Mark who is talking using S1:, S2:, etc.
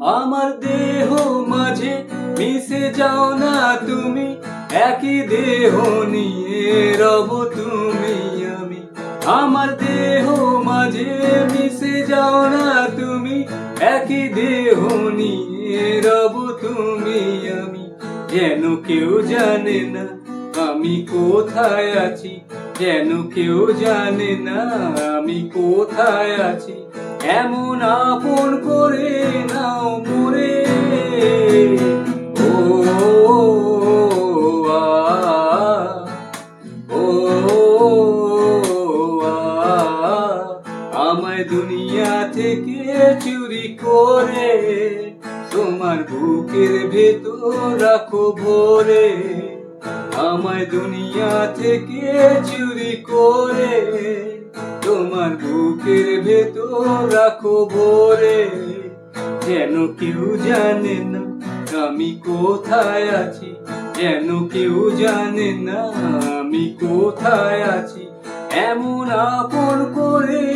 S1: আমার দেহ মাঝে মিশে যাও না তুমি, একই দেহ নিয়ে রব তুমি আমি। আমার দেহ মাঝে মিশে যাও না তুমি, একই দেহ নিয়ে রব তুমি আমি। যেন কেউ জানে না আমি কোথায় আছি, যেন কেউ জানে না আমি কোথায় আছি। এমন আপন করে নাও মোরে, ও আ, ও আ, আমায় দুনিয়া থেকে চুরি করে তোমার বুকের ভেতর রাখো ভরে। আমায় দুনিয়া থেকে চুরি করে তোমার বুকের ভেতর রাখো ভরে। যেন কেউ জানে না আমি কোথায় আছি, যেন কেউ জানে না আমি কোথায় আছি। এমন আপন করে